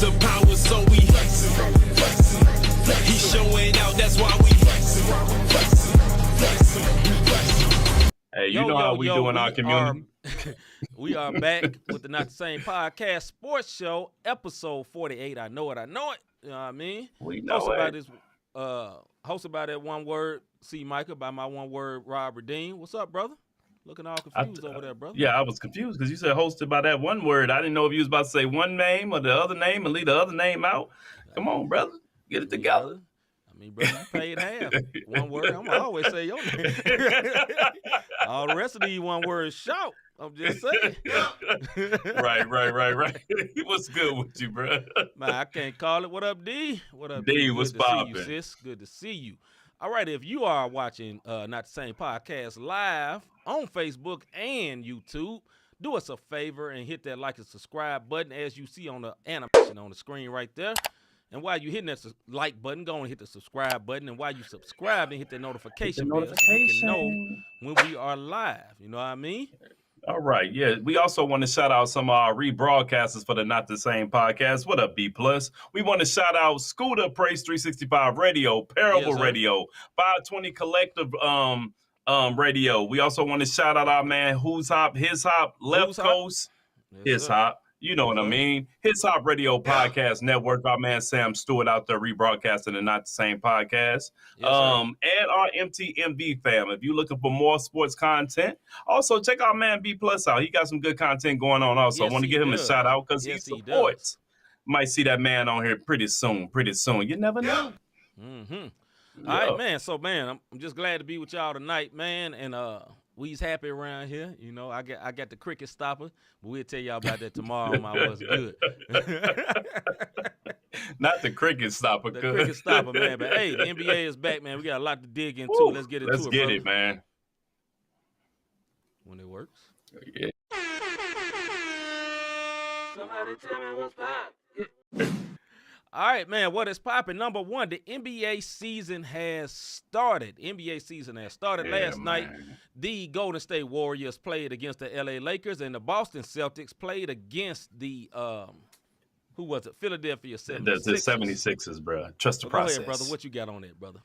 the power, so we he's showing out, that's why we Hey, you know how we do in our community. We are back with the Not the Same Podcast Sports Show, episode 48. I know it. You know what I mean? We know Hosted by that one word, C. Micah, by my one word, Rob Redeem. What's up, brother? Looking all confused over there, brother. Yeah, I was confused because you said hosted by that one word. I didn't know if you was about to say one name or the other name and leave the other name out. Come on, brother. Get it together. Brother, you paid half. One word. I'm going to always say your name. All the rest of these one words shout. I'm just saying. Right. What's good with you, bro? Man, I can't call it. What up, D? What up, D? What's poppin'? Good to see you, sis. Good to see you. All right, if you are watching Not the Same Podcast live on Facebook and YouTube, do us a favor and hit that like and subscribe button as you see on the animation on the screen right there. And while you're hitting that like button, go and hit the subscribe button. And while you subscribe, then hit the notification bell so you can know when we are live. You know what I mean? All right. Yeah. We also want to shout out some of our rebroadcasters for the Not the Same Podcast. What up, B+? We want to shout out Scooter, Praise 365 Radio, Parable Radio, 520 Collective Radio. We also want to shout out our man Who's Hop, His Hop, Left Coast, His Hop. You know what I mean? His Hop Radio Podcast Network. Our man Sam Stewart out there rebroadcasting the Not the Same Podcast. And our MTMV fam. If you're looking for more sports content, also check our man B+ out. He got some good content going on also. I want to give him a shout out because he supports. Might see that man on here pretty soon. You never know. All right, man. So, man, I'm just glad to be with y'all tonight, man. And we's happy around here. You know, I got the cricket stopper, but we'll tell y'all about that tomorrow on my What's Good. Not the cricket stopper. The cricket stopper, man. But, hey, the NBA is back, man. We got a lot to dig into. Let's get into it, Let's get it, man. When it works. Yeah. Somebody tell me what's poppin'. All right, man, what is popping? Number one, the NBA season has started. Last night. The Golden State Warriors played against the LA Lakers, and the Boston Celtics played against the, Philadelphia 76ers. The 76ers, bro. Trust the process. Go ahead, brother. What you got on that, brother?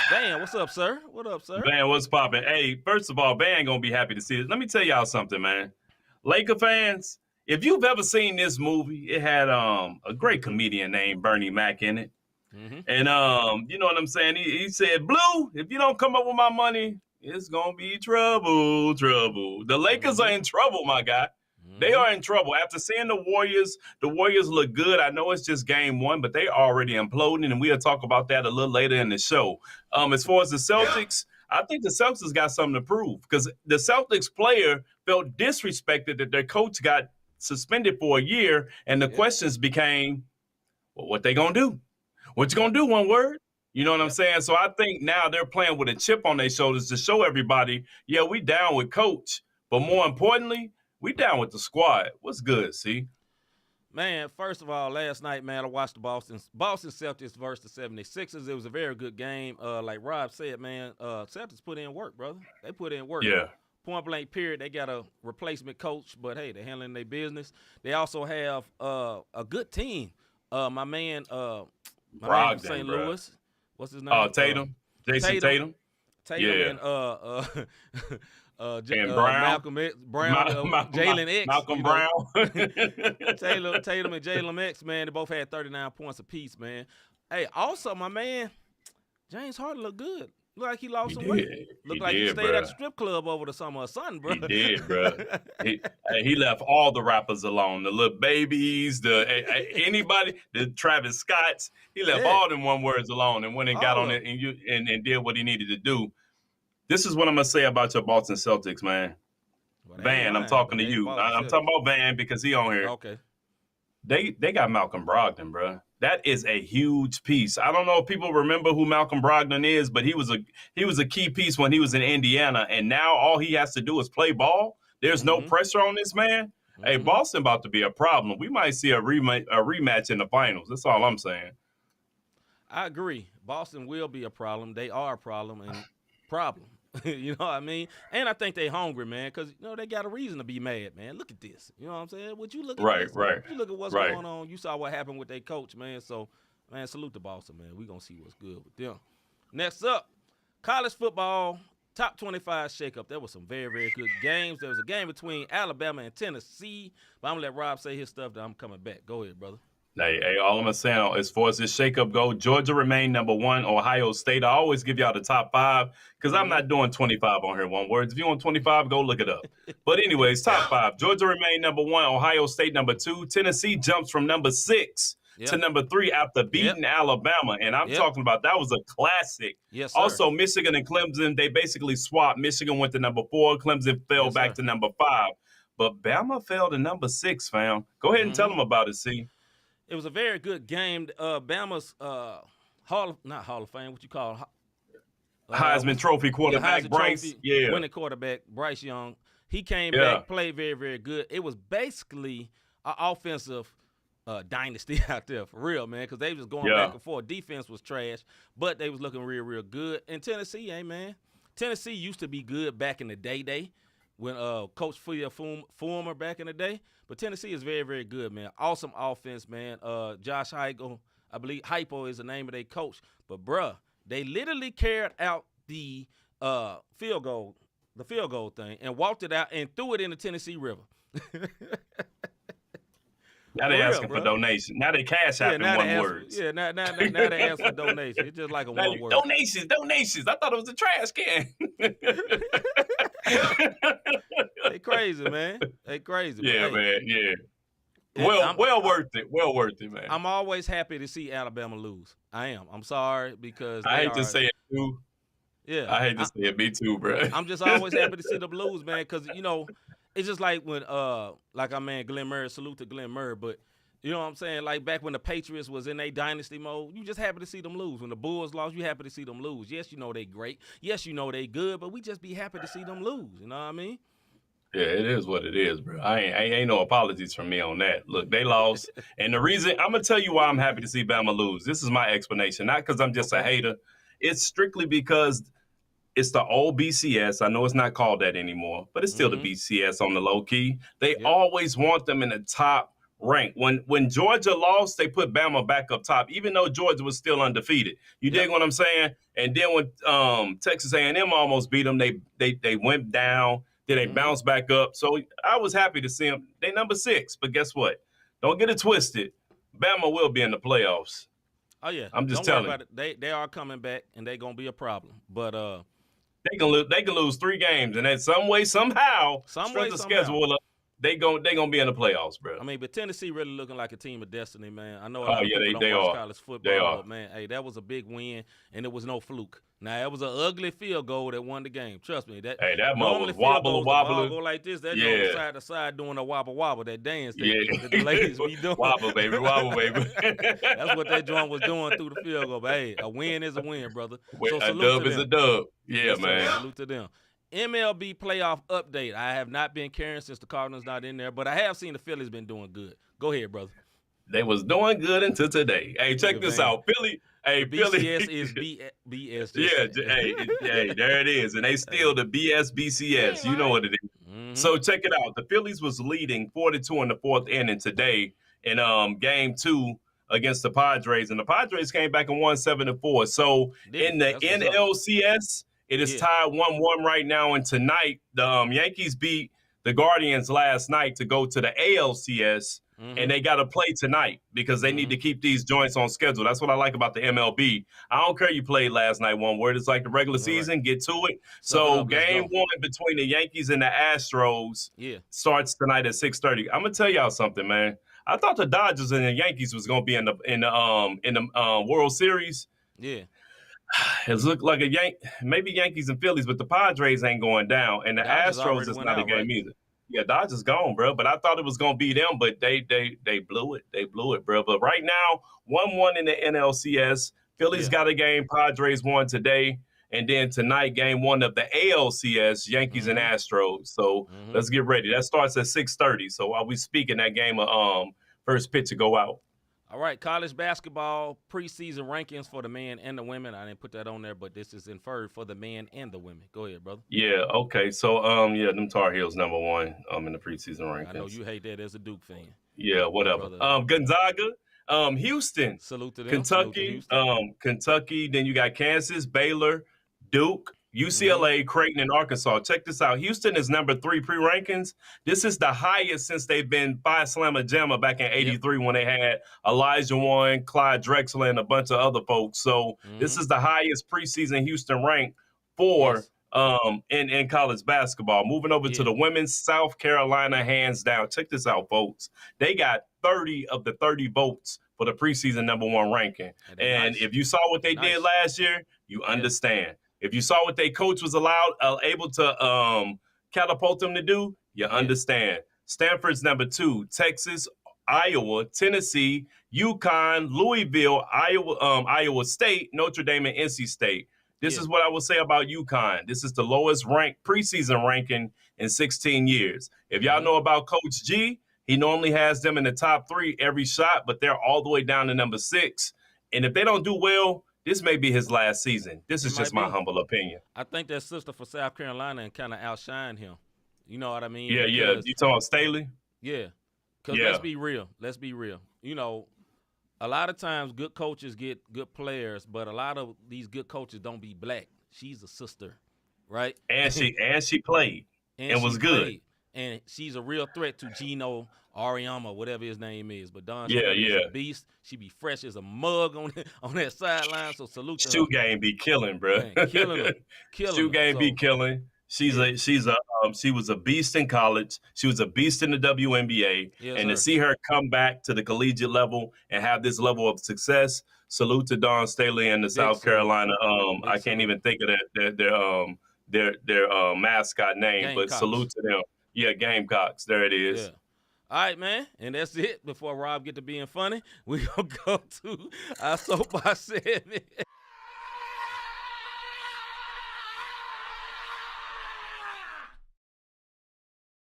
Van, what's up, sir? What up, sir? Van, what's popping? Hey, first of all, Van going to be happy to see this. Let me tell y'all something, man. Laker fans, if you've ever seen this movie, it had a great comedian named Bernie Mac in it. And you know what I'm saying? He said, Blue, if you don't come up with my money, it's going to be trouble. The Lakers are in trouble, my guy. They are in trouble. After seeing the Warriors look good. I know it's just game one, but they already imploding, and we'll talk about that a little later in the show. As far as the Celtics, I think the Celtics got something to prove because the Celtics player felt disrespected that their coach got suspended for a year, and the questions became, well, what they gonna do? What you gonna do, one word? You know what I'm saying? So I think now they're playing with a chip on their shoulders to show everybody, yeah, we down with coach, but more importantly, we down with the squad. What's good, see? Man, first of all, last night, man, I watched the Boston Celtics versus the 76ers. It was a very good game. Like Rob said, man, Celtics put in work, brother. They put in work. Yeah. Point blank period. They got a replacement coach, but hey, they're handling their business. They also have a good team. My man from St. Louis. What's his name? Tatum. Jason Tatum. And Brown. Jalen X. Malcolm Brown. Tatum and Jalen X, man, they both had 39 points apiece, man. Hey, also, my man, James Harden looked good. Looked like he lost some weight. Looked like he stayed at the strip club over the summer or something, bro. He did, bro. He left all the rappers alone. The little babies, anybody, the Travis Scotts. He left all them one words alone and went and got on it and did what he needed to do. This is what I'm going to say about your Boston Celtics, man. Van, I'm talking to you. I'm talking about Van because he on here. Okay. They got Malcolm Brogdon, bro. That is a huge piece. I don't know if people remember who Malcolm Brogdon is, but he was a key piece when he was in Indiana, and now all he has to do is play ball. There's no pressure on this man. Hey, Boston about to be a problem. We might see a rematch in the finals. That's all I'm saying. I agree. Boston will be a problem. They are a problem. You know what I mean? And I think they hungry, man, because they got a reason to be mad, man. Look at this. You know what I'm saying? Would you look at Right, this? right, You look at what's right. going on. You saw what happened with their coach, man. So, man, salute to Boston, man. We gonna see what's good with them. Next up, college football top 25 shakeup. There was some very, very good games. There was a game between Alabama and Tennessee. But I'm gonna let Rob say his stuff. Then I'm coming back. Go ahead, brother. Hey, all I'm saying, as far as this shakeup go, Georgia remained number 1. Ohio State. I always give y'all the top 5 because I'm not doing 25 on here. One words. If you want 25, go look it up. But anyways, top 5. Georgia remained number 1. Ohio State number 2. Tennessee jumps from number 6 to number 3 after beating Alabama, and I'm talking about that was a classic. Yes, sir. Also, Michigan and Clemson, they basically swapped. Michigan went to number 4. Clemson fell back to number 5, but Bama fell to number 6. Fam, go ahead and tell them about it. See. It was a very good game. Bama's not Hall of Fame, what you call Heisman Trophy quarterback, Bryce. Winning quarterback, Bryce Young. He came back, played very, very good. It was basically an offensive dynasty out there, for real, man, because they was going back and forth. Defense was trash, but they was looking real, real good. And Tennessee, hey, man, Tennessee used to be good back in the day when Coach Fulmer back in the day. But Tennessee is very, very good, man. Awesome offense, man. Josh Heupel, I believe Heupel is the name of their coach. But, bruh, they literally carried out the field goal thing and walked it out and threw it in the Tennessee River. Now they asking for donation. Now they cash out in one word. Now they ask for donation. It's just like a one word. Donations. I thought it was a trash can. They crazy, man. They crazy. Yeah, man. Yeah. Well worth it, man. I'm always happy to see Alabama lose. I am. I'm sorry because I hate to say it too. Yeah. I hate to say it. Me too, bro. I'm just always happy to see them lose, man, because it's just like when like our man Glenn Murray, salute to Glenn Murray, but you know what I'm saying? Like back when the Patriots was in their dynasty mode, you just happy to see them lose. When the Bulls lost, you happy to see them lose. Yes, you know they great. Yes, you know they good, but we just be happy to see them lose. You know what I mean? Yeah, it is what it is, bro. I ain't no apologies from me on that. Look, they lost. And the reason, I'm going to tell you why I'm happy to see Bama lose. This is my explanation. Not because I'm just a hater. It's strictly because it's the old BCS. I know it's not called that anymore, but it's still the BCS on the low key. They always want them in the top rank. When Georgia lost, they put Bama back up top, even though Georgia was still undefeated. You dig what I'm saying? And then when Texas A&M almost beat them, they went down. Then they bounced back up. So I was happy to see them. They number 6, but guess what? Don't get it twisted. Bama will be in the playoffs. Oh yeah, I'm just telling you. They are coming back, and they're gonna be a problem. But they can lose 3 games, and then some way, somehow, strength of schedule, they gonna be in the playoffs, bro. I mean, but Tennessee really looking like a team of destiny, man. I know a lot of people don't watch are. college football, but man, hey, that was a big win, and it was no fluke. Now, it was an ugly field goal that won the game. Trust me. That was wobble. Go like this. That goes side to side doing a wobble, that dance that the ladies be doing. Wobble, baby. That's what that joint was doing through the field goal. But hey, a win is a win, brother. So a dub is a dub. Yeah, man. Salute to them. MLB playoff update. I have not been carrying since the Cardinals not in there, but I have seen the Phillies been doing good. Go ahead, brother. They was doing good until today. Hey, check this out. Philly. Hey, BCS is BS. Hey, there it is. And they still the BCS. You know what it is. Mm-hmm. So check it out. The Phillies was leading 4-2 in the 4th inning today in game 2 against the Padres. And the Padres came back and won 7-4. So in the NLCS, it is tied 1-1 right now. And tonight, the Yankees beat the Guardians last night to go to the ALCS. And they got to play tonight because they need to keep these joints on schedule. That's what I like about the MLB. I don't care you played last night, one word. It's like the regular season. Get to it. So game 1 between the Yankees and the Astros starts tonight at 6:30. I'm gonna tell y'all something, man. I thought the Dodgers and the Yankees was gonna be in the World Series. Yeah. It looked like maybe Yankees and Phillies, but the Padres ain't going down, and the Astros is not a game either. Yeah, Dodgers gone, bro. But I thought it was gonna be them, but they blew it. They blew it, bro. But right now, 1-1 in the NLCS. Phillies got a game. Padres won today, and then tonight, game 1 of the ALCS, Yankees and Astros. So let's get ready. That starts at 6:30. So while we speaking, that game of first pitch to go out. All right, college basketball preseason rankings for the men and the women. I didn't put that on there, but this is inferred for the men and the women. Go ahead, brother. Yeah, okay. So them Tar Heels #1 in the preseason rankings. I know you hate that as a Duke fan. Yeah, whatever. Brother. Gonzaga, Houston, Salute to them. Kentucky, Salute to Houston. Kentucky. Then you got Kansas, Baylor, Duke, UCLA, Creighton, and Arkansas. Check this out. Houston is #3 pre-rankings. This is the highest since they've been by Slamma Jamma back in '83 when they had Elijah Warren, Clyde Drexler, and a bunch of other folks. So this is the highest preseason Houston rank for in college basketball. Moving over to the women's, South Carolina, hands down. Check this out, folks. They got 30 of the 30 votes for the preseason #1 ranking. And if you saw what they did last year, you understand. If you saw what their coach was able to catapult them to do, you understand. Stanford's #2, Texas, Iowa, Tennessee, UConn, Louisville, Iowa State, Notre Dame, and NC State. This is what I will say about UConn. This is the lowest ranked preseason ranking in 16 years. If y'all know about Coach G, he normally has them in the top 3 every shot, but they're all the way down to #6. And if they don't do well, this may be his last season. This is just my humble opinion. I think that sister for South Carolina and kind of outshined him. You know what I mean? Yeah. You talking about Staley? Yeah. Because let's be real. You know, a lot of times good coaches get good players, but a lot of these good coaches don't be black. She's a sister, right? And she played and was good. And she's a real threat to Gino Auriemma, whatever his name is. But Don is a beast. She be fresh as a mug on that sideline. So salute to her. Shoe game be killing, bro. Man, killing her. Shoe game be killing. She was a beast in college. She was a beast in the WNBA. And to see her come back to the collegiate level and have this level of success, salute to Dawn Staley and the South Carolina. I can't even think of their mascot name, Gamecocks. But salute to them. Yeah, Gamecocks. There it is. Yeah. All right, man, and that's it. Before Rob get to being funny, we gonna go to our Soapbox Segment.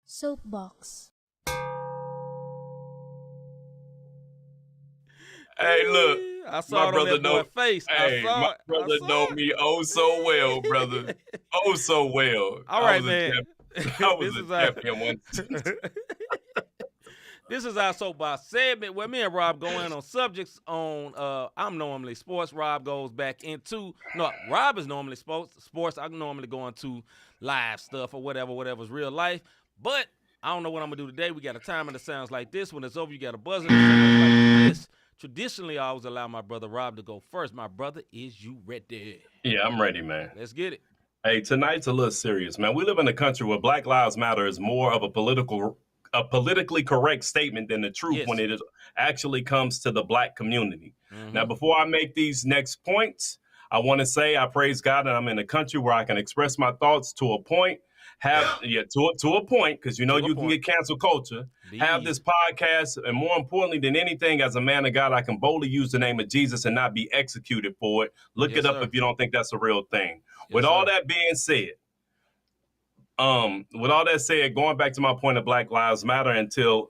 Soapbox. Hey, look. I saw it on that boy's face. Hey, my brother know me oh so well, brother. Oh so well. All right, man. I was a champion once. This is our Soapbox Segment where me and Rob go in on subjects on, I'm normally sports. Rob goes back into, Rob is normally sports. I normally go into live stuff or whatever's real life. But I don't know what I'm going to do today. We got a timer that sounds like this. When it's over, you got a buzzer that sounds like this. Traditionally, I always allow my brother Rob to go first. My brother, is you ready? Yeah, I'm ready, man. Let's get it. Hey, tonight's a little serious, man. We live in a country where Black Lives Matter is more of a politically correct statement than the truth when it actually comes to the black community. Now, before I make these next points, I want to say I praise God that I'm in a country where I can express my thoughts to a point. To a point, because you can get cancel culture. Have this podcast, and more importantly than anything, as a man of God, I can boldly use the name of Jesus and not be executed for it. Look it up if you don't think that's a real thing. With all that being said, going back to my point of Black Lives Matter until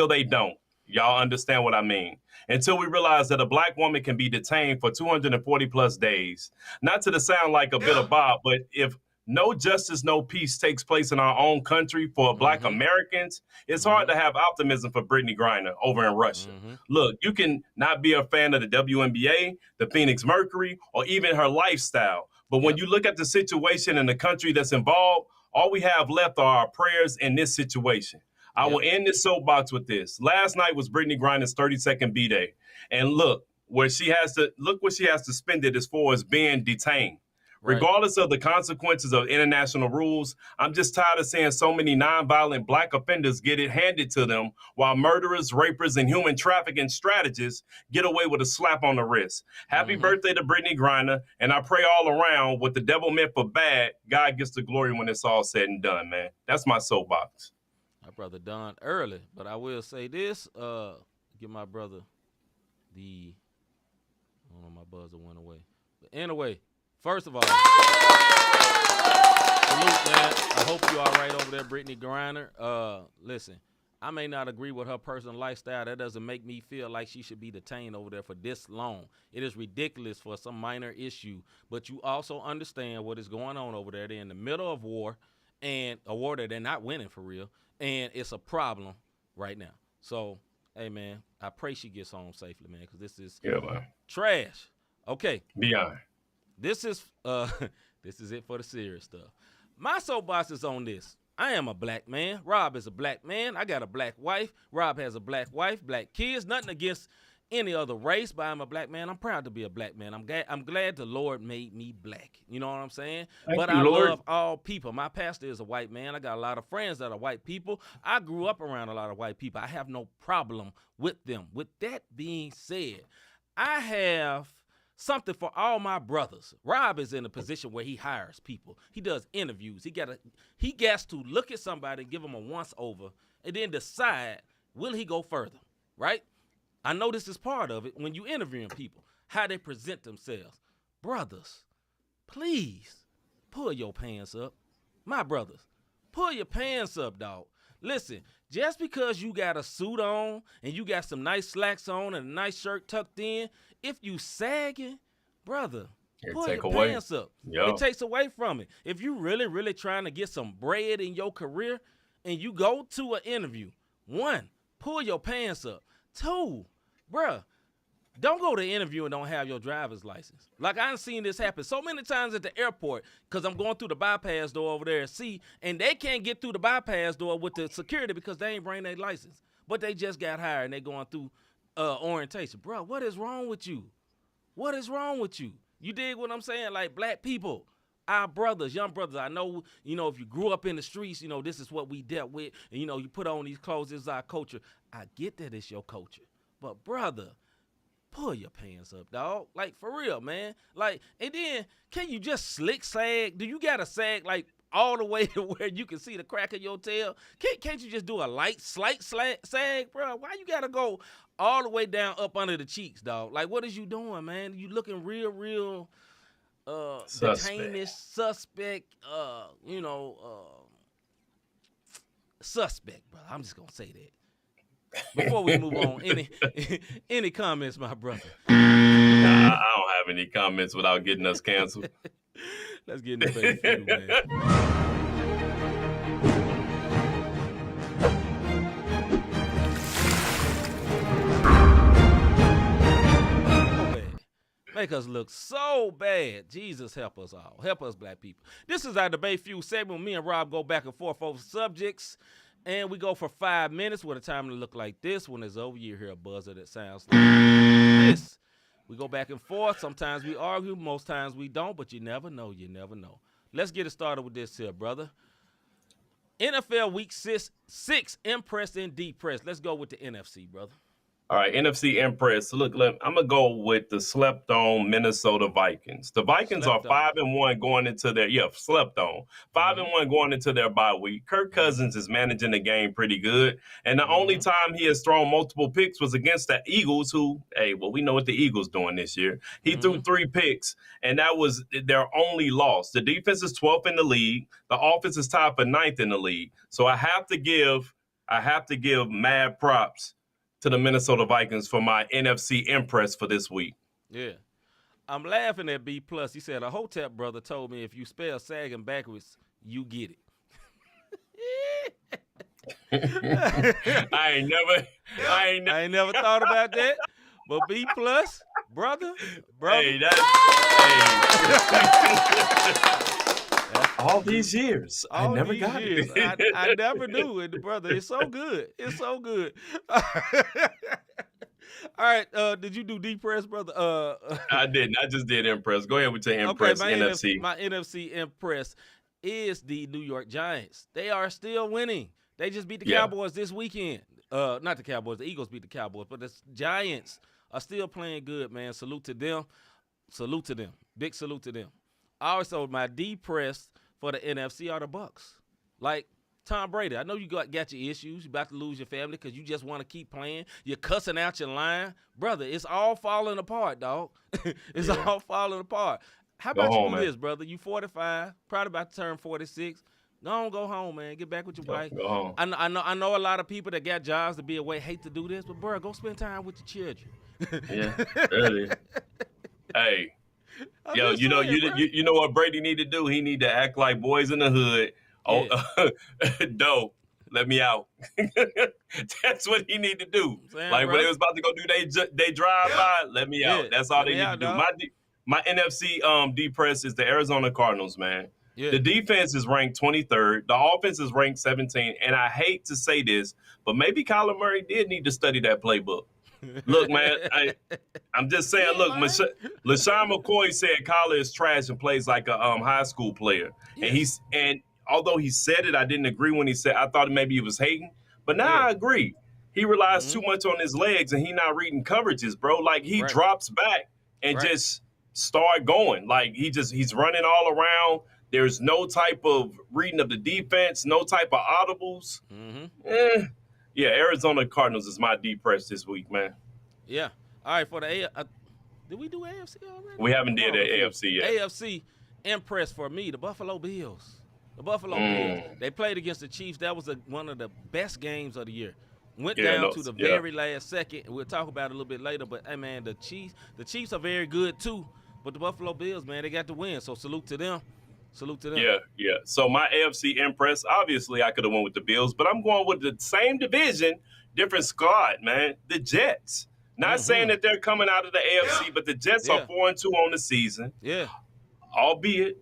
they don't. Y'all understand what I mean? Until we realize that a black woman can be detained for 240 plus days. Not to sound like a bit of Bob, but if no justice, no peace takes place in our own country for black Americans, it's hard to have optimism for Brittany Griner over in Russia. Look, you can not be a fan of the WNBA, the Phoenix Mercury, or even her lifestyle. But when you look at the situation in the country that's involved, all we have left are our prayers in this situation. I will end this soapbox with this. Last night was Brittany Griner's 32nd B-Day. And look where she has to spend it as far as being detained. Regardless of the consequences of international rules, I'm just tired of seeing so many nonviolent black offenders get it handed to them while murderers, rapers, and human trafficking strategists get away with a slap on the wrist. Happy birthday to Brittany Griner, and I pray all around what the devil meant for bad, God gets the glory when it's all said and done, man. That's my soapbox. My brother done early, but I will say this, give my brother my buzzer went away. But anyway, first of all, salute, man. I hope you all right over there, Brittany Griner. Listen, I may not agree with her personal lifestyle. That doesn't make me feel like she should be detained over there for this long. It is ridiculous for some minor issue. But you also understand what is going on over there. They're in the middle of war, and a war that they're not winning for real. And it's a problem right now. So, hey, man, I pray she gets home safely, man, because this is trash. Okay. Beyond. This is this is it for the serious stuff. My soapbox is on this. I am a black man. Rob is a black man. I got a black wife. Rob has a black wife, black kids. Nothing against any other race, but I'm a black man. I'm proud to be a black man. I'm glad the Lord made me black. You know what I'm saying? Thank you, Lord. Love all people. My pastor is a white man. I got a lot of friends that are white people. I grew up around a lot of white people. I have no problem with them. With that being said, I have something for all my brothers. Rob is in a position where he hires people. He does interviews. He gets to look at somebody, give them a once over, and then decide, will he go further, right? I know this is part of it when you interviewing people, how they present themselves. Brothers, please pull your pants up. My brothers, pull your pants up, dog. Listen, just because you got a suit on and you got some nice slacks on and a nice shirt tucked in, if you sagging, brother, pull your pants up. Yep. It takes away from it. If you really, really trying to get some bread in your career and you go to an interview, 1, pull your pants up. 2, bruh, don't go to interview and don't have your driver's license. Like, I done seen this happen so many times at the airport because I'm going through the bypass door over there and they can't get through the bypass door with the security because they ain't bring their license. But they just got hired and they going through orientation. Bro, what is wrong with you? What is wrong with you? You dig what I'm saying? Like, black people, our brothers, young brothers, I know, if you grew up in the streets, this is what we dealt with. And, you put on these clothes, this is our culture. I get that it's your culture. But, brother, pull your pants up, dog. Like, for real, man. Like, and then, can you just slick sag? Do you got to sag, like, all the way to where you can see the crack of your tail? Can't you just do a slight sag, bro? Why you got to go all the way down up under the cheeks, dog? Like, what is you doing, man? You looking real detainish, suspect, suspect, bro. I'm just going to say that. Before we move on, any comments, my brother? Nah, I don't have any comments without getting us canceled. Let's get in the baby food, man. Make us look so bad. Jesus, help us all. Help us, black people. This is our Debate Fuel segment. Me and Rob go back and forth over subjects. And we go for 5 minutes with a time to look like this. When it's over, you hear a buzzer that sounds like this. We go back and forth. Sometimes we argue. Most times we don't. But you never know. You never know. Let's get it started with this here, brother. NFL Week 6, impressed and depressed. Let's go with the NFC, brother. All right, NFC impressed. Look, I'm gonna go with the slept-on Minnesota Vikings. The Vikings are 5-1 going into their slept-on 5-1 going into their bye week. Kirk Cousins is managing the game pretty good, and the only time he has thrown multiple picks was against the Eagles, who, we know what the Eagles doing this year. He threw 3 picks, and that was their only loss. The defense is 12th in the league. The offense is tied for 9th in the league. So I have to give mad props to the Minnesota Vikings for my NFC impress for this week. Yeah. I'm laughing at B+. He said, a Hotep brother told me if you spell sagging backwards, you get it. I ain't never thought about that. But B+, brother. Hey, all these years, I never got it. I never knew it, brother. It's so good. It's so good. All right. Did you do depress, brother? I didn't. I just did impress. Go ahead with your impress NFC. My NFC impress is the New York Giants. They are still winning. They just beat the Cowboys this weekend. Not the Cowboys. The Eagles beat the Cowboys. But the Giants are still playing good, man. Salute to them. Salute to them. Big salute to them. Also, my depressed for the NFC are the Bucks. Like Tom Brady, I know you got your issues. You're about to lose your family because you just want to keep playing. You're cussing out your line. Brother, it's all falling apart, dog. It's all falling apart. How about you do this, brother? You 45, probably about to turn 46. Go home, man. Get back with your wife. Go home. I know a lot of people that got jobs to be away hate to do this, but bro, go spend time with your children. Yeah, really. Hey, I'm yo, just you know, saying, bro. you know what Brady need to do? He need to act like boys in the hood. Oh, dope. Let me out. That's what he need to do. Saying, Like when bro. they was about to go do they drive by, let me out. That's all Let they me need out, to do. dog. My NFC depress is the Arizona Cardinals, man. Yeah. The defense is ranked 23rd. The offense is ranked 17th. And I hate to say this, but maybe Kyler Murray did need to study that playbook. Look, man, I'm just saying, Yeah, look, man. LaShawn McCoy said Kyler is trash and plays like a high school player. Yes. And although he said it, I didn't agree when he said I thought maybe he was hating. But now Yeah. I agree. He relies Mhm. too much on his legs and he not reading coverages, bro. Like he Right. drops back and Right. just start going. Like he's running all around. There's no type of reading of the defense, no type of audibles. Mm-hmm. Yeah, Arizona Cardinals is my depress this week, man. Yeah. All right, for the did we do AFC already? We haven't did I'm the confused. AFC yet. AFC impressed for me, the Buffalo Bills. The Buffalo Bills. They played against the Chiefs. That was one of the best games of the year. Went down to the very last second. We'll talk about it a little bit later. But hey, man, the Chiefs are very good too. But the Buffalo Bills, man, they got the win. So salute to them. Salute to them. Yeah. So my AFC impress, obviously I could have went with the Bills, but I'm going with the same division, different squad, man. The Jets. Not saying that they're coming out of the AFC, but the Jets are 4-2 on the season. Yeah. Albeit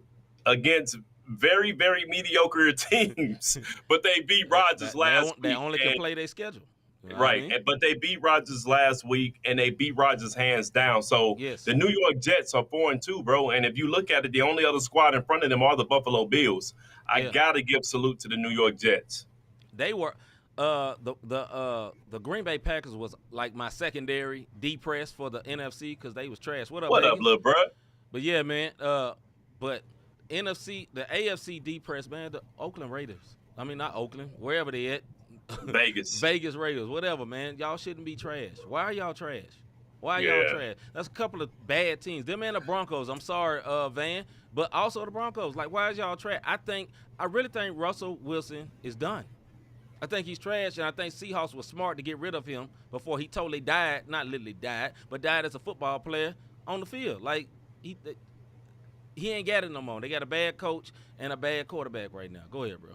against very, very mediocre teams. But they beat Rodgers last week. They only can play their schedule. You know Right, what I mean? but they beat Rodgers last week, and they beat Rodgers hands down. So the New York Jets are 4-2, bro. And if you look at it, the only other squad in front of them are the Buffalo Bills. I gotta give salute to the New York Jets. They were the Green Bay Packers was like my secondary depress for the NFC because they was trash. What up, What Vegas? up, little bro? But yeah, man. But NFC, the AFC depress, man. The Oakland Raiders. I mean, not Oakland, wherever they at. Vegas. Vegas Raiders, whatever, man. Y'all shouldn't be trash. Why are y'all trash? Why are y'all trash? That's a couple of bad teams. Them and the Broncos. I'm sorry, Van, but also the Broncos. Like, why is y'all trash? I really think Russell Wilson is done. I think he's trash, and I think Seahawks was smart to get rid of him before he totally died. Not literally died, but died as a football player on the field. Like, he ain't got it no more. They got a bad coach and a bad quarterback right now. Go ahead, bro.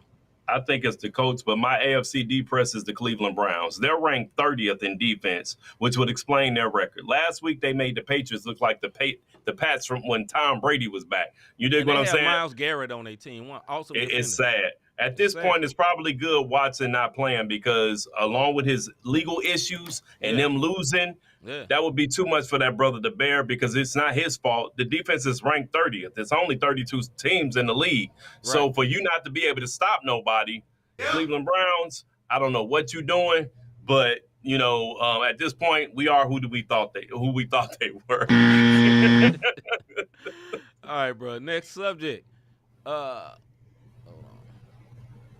I think it's the coach, but my AFC depress is the Cleveland Browns. They're ranked 30th in defense, which would explain their record. Last week, they made the Patriots look like the Pats from when Tom Brady was back. You dig what I'm saying? Myles Garrett on their team. It's sad. At this point, it's probably good Watson not playing because along with his legal issues and them losing, that would be too much for that brother to bear because it's not his fault. The defense is ranked 30th. There's only 32 teams in the league. Right. So for you not to be able to stop nobody, Cleveland Browns, I don't know what you're doing, but you know, at this point, we are who we thought they were. All right, bro. Next subject.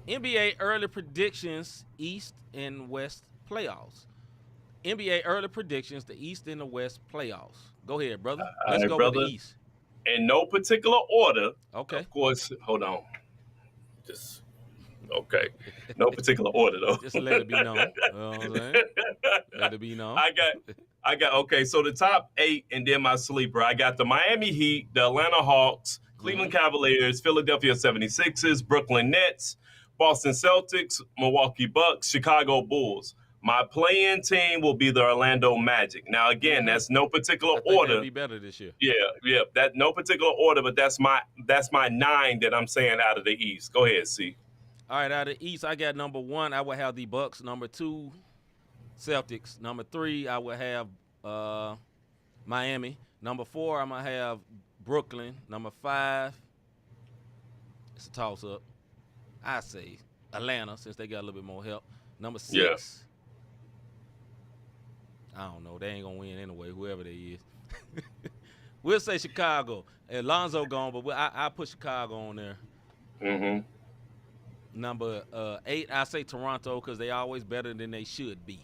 NBA early predictions, East and West playoffs. NBA early predictions, the East and the West playoffs. Go ahead, brother. Let's go with the East. In no particular order. Okay. Of course, hold on. Okay. No particular order, though. Just let it be known. You know what I'm saying? Let it be known. I got, okay, so the top 8 and then my sleeper. I got the Miami Heat, the Atlanta Hawks, Cleveland Cavaliers, Philadelphia 76ers, Brooklyn Nets, Boston Celtics, Milwaukee Bucks, Chicago Bulls. My play-in team will be the Orlando Magic. Now, again, that's no particular order. They'll be better this year. Yeah. That no particular order, but that's my 9 that I'm saying out of the East. Go ahead, C. All right, out of the East, I got number 1. I will have the Bucks. Number 2, Celtics. Number 3, I will have Miami. Number 4, I'm gonna have Brooklyn. Number 5, it's a toss-up. I say Atlanta, since they got a little bit more help. Number 6, I don't know. They ain't going to win anyway, whoever they is. We'll say Chicago. Alonzo gone, but I'll put Chicago on there. Mm-hmm. Number 8, I say Toronto because they always better than they should be.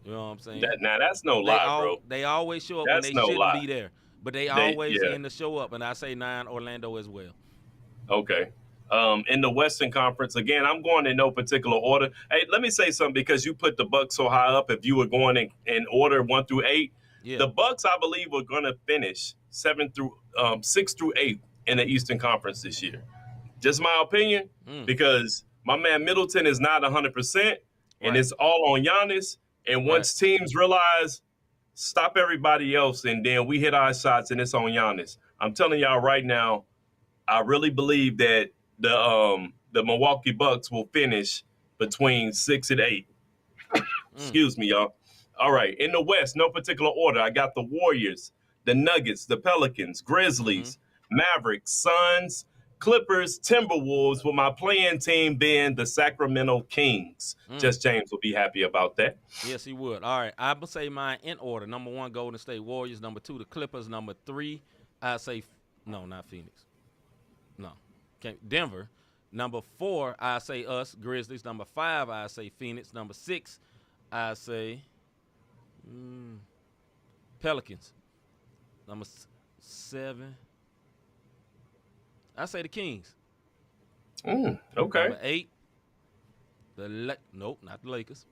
You know what I'm saying? Now, that's no lie, bro. They always show up when they shouldn't be there. But they always end to show up, and I say 9, Orlando as well. Okay. In the Western Conference, again, I'm going in no particular order. Hey, let me say something because you put the Bucks so high up. If you were going in order 1 through 8, Yeah. the Bucks, I believe, are going to finish 6 through 8 in the Eastern Conference this year. Just my opinion, because my man Middleton is not 100%, and it's all on Giannis. And once teams realize, stop everybody else, and then we hit our shots, and it's on Giannis. I'm telling y'all right now, I really believe that the Milwaukee Bucks will finish between 6 and 8. Excuse me, y'all. All right, in the West, no particular order. I got the Warriors, the Nuggets, the Pelicans, Grizzlies, Mavericks, Suns, Clippers, Timberwolves, with my playing team being the Sacramento Kings. Just James will be happy about that. Yes, he would. All right, I would say mine in order. Number 1, Golden State Warriors. Number 2, the Clippers. Number 3, I say no, not Phoenix. No, Denver. Number 4, I say us, Grizzlies. Number 5, I say Phoenix. Number 6, I say Pelicans. Number 7, I say the Kings. Okay. Number 8, nope, not the Lakers.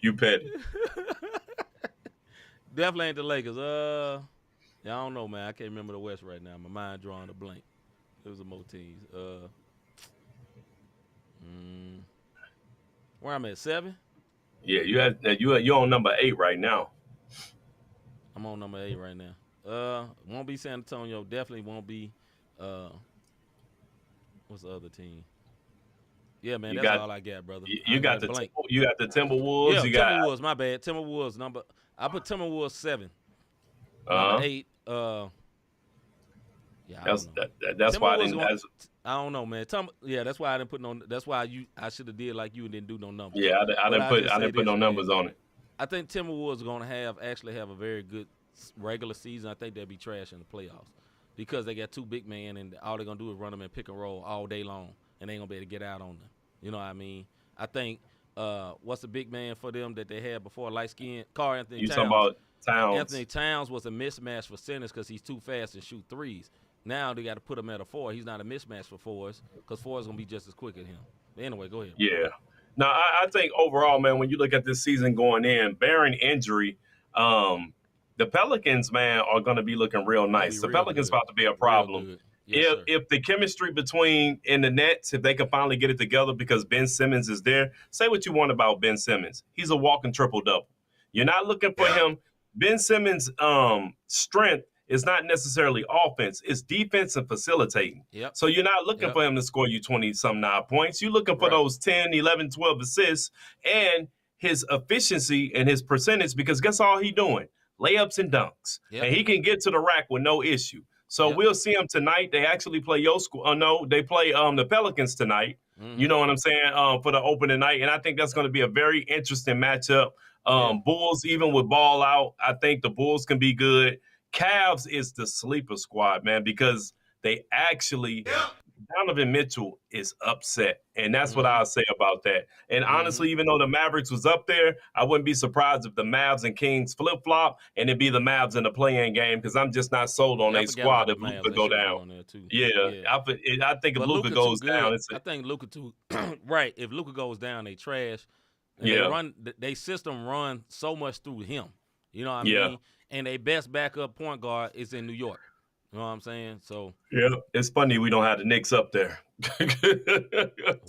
You petty. Definitely ain't the Lakers. I don't know, man. I can't remember the West right now. My mind drawing a blank. It was a more teams. Where I'm at, 7? Yeah, you're on number 8 right now. I'm on number 8 right now. Won't be San Antonio. Definitely won't be. What's the other team? Yeah, man, that's all I got, brother. You got the Timberwolves. Yeah, you Timberwolves. My bad. Timberwolves. I put Timberwolves 7. Number 8. Yeah, that's why I didn't. I don't know, man. That's why I didn't put no. That's why I should have did like you and didn't do no numbers. Yeah, I didn't put no numbers on it. I think Timberwolves are going to actually have a very good regular season. I think they'll be trash in the playoffs because they got 2 big men and all they're going to do is run them in pick and roll all day long, and they ain't going to be able to get out on them. You know what I mean? I think what's the big man for them that they had before, light skin? Karl Anthony Towns. You talking about Towns? Anthony Towns was a mismatch for centers because he's too fast and shoot threes. Now they got to put him at a 4. He's not a mismatch for 4s because 4 is going to be just as quick as him. But anyway, go ahead. Yeah. Now, I think overall, man, when you look at this season going in, barring injury, the Pelicans, man, are going to be looking real nice. The Pelicans about to be a problem. Yes, if the chemistry between in the Nets, if they can finally get it together because Ben Simmons is there, say what you want about Ben Simmons. He's a walking triple-double. You're not looking for him. Ben Simmons' strength is not necessarily offense. It's defense and facilitating. Yep. So you're not looking for him to score you 20-some-9 points. You're looking for those 10, 11, 12 assists and his efficiency and his percentage because guess all he doing? Layups and dunks. Yep. And he can get to the rack with no issue. So we'll see him tonight. They actually play your school. They play the Pelicans tonight. Mm-hmm. You know what I'm saying? For the opening night. And I think that's going to be a very interesting matchup. Bulls, even with ball out, I think the Bulls can be good. Cavs is the sleeper squad, man, because they actually Donovan Mitchell is upset. And that's what I'll say about that. And honestly, even though the Mavericks was up there, I wouldn't be surprised if the Mavs and Kings flip-flop and it'd be the Mavs in the play-in game because I'm just not sold on a squad if Luka go down. I think if Luka goes down, I think Luka too. Right. If Luka goes down, they trash. And they system run so much through him. You know what I mean? And their best backup point guard is in New York. You know what I'm saying? So it's funny we don't have the Knicks up there.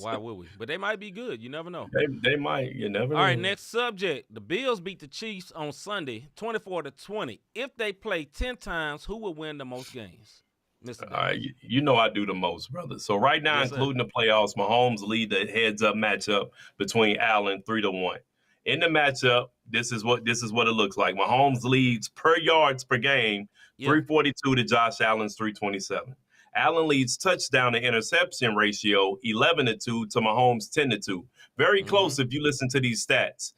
Why would we? But they might be good. You never know. They might. You never know. All right, next subject. The Bills beat the Chiefs on Sunday, 24-20. If they play 10 times, who will win the most games? Mr. All right, you know I do the most, brother. So right now, including the playoffs, Mahomes lead the heads-up matchup between Allen 3-1. In the matchup, this is what it looks like. Mahomes leads per yards per game, 342 to Josh Allen's 327. Allen leads touchdown to interception ratio 11-2 to Mahomes 10-2. Very close if you listen to these stats.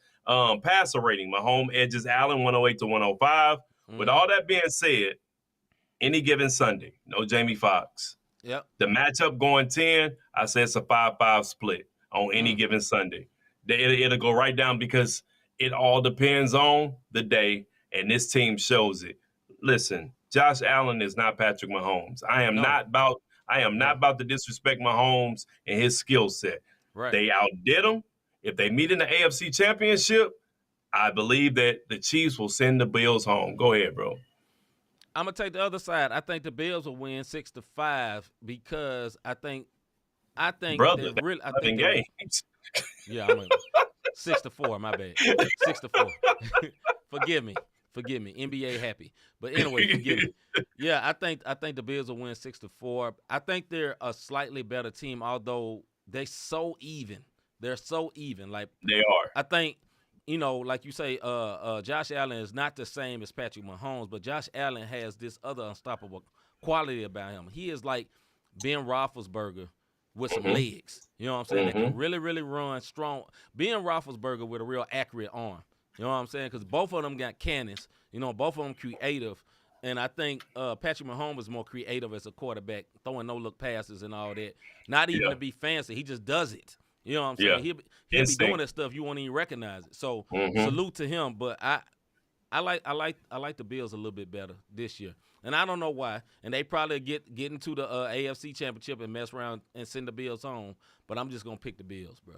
Passer rating, Mahomes edges Allen 108 to 105. With all that being said, any given Sunday, no Jamie Foxx. Yep. The matchup going 10, I say it's a 5-5 split on any given Sunday. It'll go right down because it all depends on the day, and this team shows it. Listen, Josh Allen is not Patrick Mahomes. I am No. not about to disrespect Mahomes and his skill set. Right. They outdid him. If they meet in the AFC Championship, I believe that the Chiefs will send the Bills home. Go ahead, bro. I'm gonna take the other side. I think the Bills will win 6-5 because I think Brother, they're really. I that's think 11 they. games. Yeah, I'm 6-4. My bad. 6-4. Forgive me. NBA happy. But anyway, forgive me. Yeah, I think the Bills will win 6-4. I think they're a slightly better team, although they're so even. They're so even. Like They are. I think, like you say, Josh Allen is not the same as Patrick Mahomes, but Josh Allen has this other unstoppable quality about him. He is like Ben Roethlisberger with some legs. You know what I'm saying? That can really, really run strong. Ben Roethlisberger with a real accurate arm. You know what I'm saying? Because both of them got cannons. Both of them creative. And I think Patrick Mahomes is more creative as a quarterback, throwing no-look passes and all that. Not even to be fancy. He just does it. You know what I'm saying? Yeah. He'll be doing that stuff. You won't even recognize it. So salute to him. But I like the Bills a little bit better this year. And I don't know why. And they probably get into the AFC Championship and mess around and send the Bills home. But I'm just gonna pick the Bills, bro.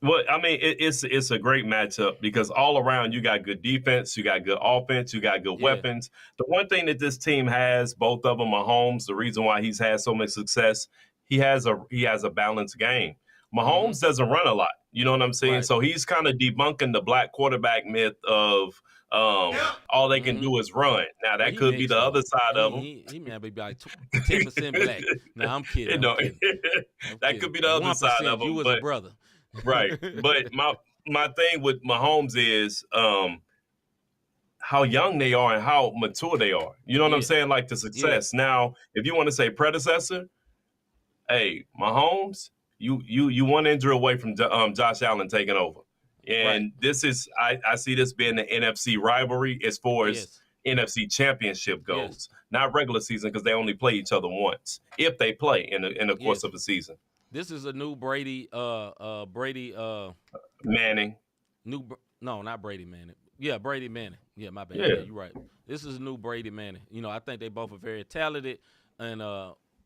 Well, I mean, it's a great matchup because all around you got good defense, you got good offense, you got good weapons. The one thing that this team has, both of them, Mahomes, the reason why he's had so much success, he has a balanced game. Mahomes doesn't run a lot. You know what I'm saying? Right. So he's kind of debunking the black quarterback myth of all they can do is run. Now that could be the other side of him. He may be like 10% black. No, I'm kidding. That could be the other side of him. You as a brother. Right. But my thing with Mahomes is how young they are and how mature they are. You know what I'm saying? Like the success. Yeah. Now, if you want to say predecessor, hey, Mahomes, you one injury away from Josh Allen taking over. And this is I see this being the NFC rivalry as far as NFC championship goes. Not regular season because they only play each other once if they play in the course of the season. This is a new Brady Manning. No, not Brady Manning. Yeah, Brady Manning. Yeah, my bad. Yeah, you're right. This is a new Brady Manning. I think they both are very talented, and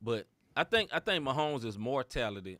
but I think Mahomes is more talented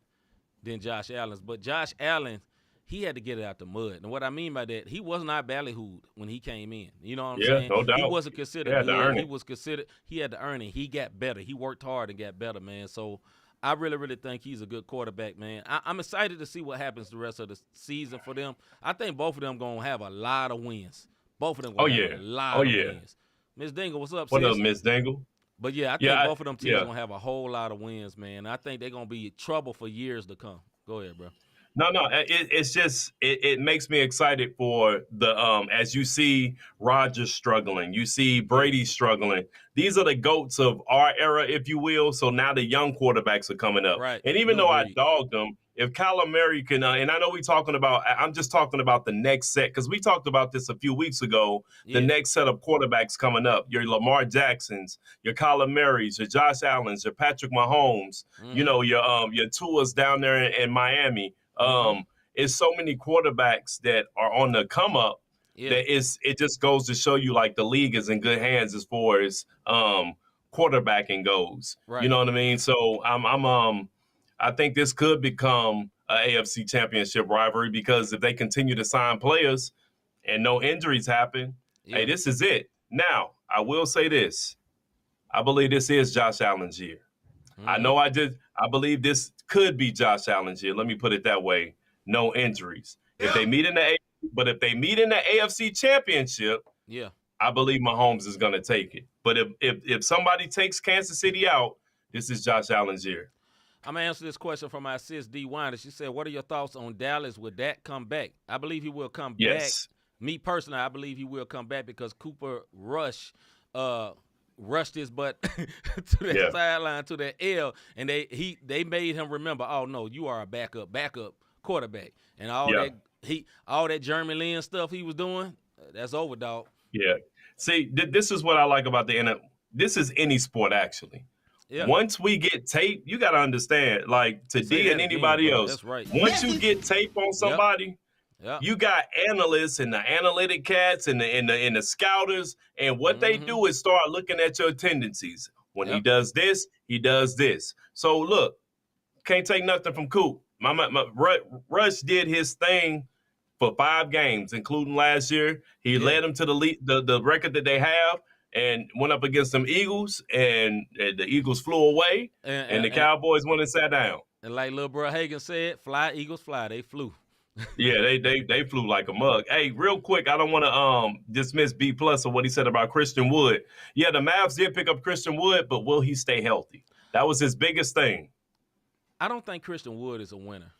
than Josh Allen. But Josh Allen, he had to get it out the mud. And what I mean by that, he was not ballyhooed when he came in. You know what I'm saying? No doubt. He wasn't considered good. He was considered. He had to earn it. He got better. He worked hard and got better, man. So I really, really think he's a good quarterback, man. I'm excited to see what happens the rest of the season for them. I think both of them going to have a lot of wins. Both of them going to have a lot of wins. Miss Dingle, what's up, sis? What up, Miss Dingle? But, I think both of them teams going to have a whole lot of wins, man. I think they're going to be trouble for years to come. Go ahead, bro. No, it's just it makes me excited for the as you see Rodgers struggling, you see Brady struggling. These are the GOATs of our era, if you will. So now the young quarterbacks are coming up. Right. And even though I dogged them, if Kyler Murray can, and I know I'm just talking about the next set because we talked about this a few weeks ago. The next set of quarterbacks coming up, your Lamar Jacksons, your Kyler Murrays, your Josh Allens, your Patrick Mahomes, your Tua's down there in Miami. It's so many quarterbacks that are on the come up that it just goes to show you like the league is in good hands as far as quarterbacking goes. Right. You know what I mean? So I think this could become an AFC championship rivalry because if they continue to sign players and no injuries happen, hey, this is it. Now, I will say this. I believe this is Josh Allen's year. I believe this could be Josh Allen's year. Let me put it that way. No injuries. If they meet in the AFC championship, I believe Mahomes is going to take it. But if somebody takes Kansas City out, this is Josh Allen's year. I'm going to answer this question from my sis, D. Winder. She said, what are your thoughts on Dallas? Would Dak come back? I believe he will come back. Me personally, I believe he will come back because Cooper Rush rushed his butt to that sideline, to that L, and they made him remember, oh, no, you are a backup quarterback. And all that Jeremy Lin stuff he was doing, that's over, dog. Yeah. See, this is what I like about the NFL. This is any sport, actually. Yeah. Once we get tape, you got to understand, like to D and anybody else. That's right. Once you get tape on somebody, Yep. You got analysts and the analytic cats and the scouters, and what they do is start looking at your tendencies. When he Yep. does this, he does this. So look, can't take nothing from Coop. Rush did his thing for 5 games, including last year. He led them to the record that they have, and went up against them Eagles, and the Eagles flew away, and the Cowboys went and sat down. And like little bro Hagan said, fly, Eagles fly. They flew. Yeah, they flew like a mug. Hey, real quick, I don't want to dismiss B+ of what he said about Christian Wood. Yeah, the Mavs did pick up Christian Wood, but will he stay healthy? That was his biggest thing. I don't think Christian Wood is a winner.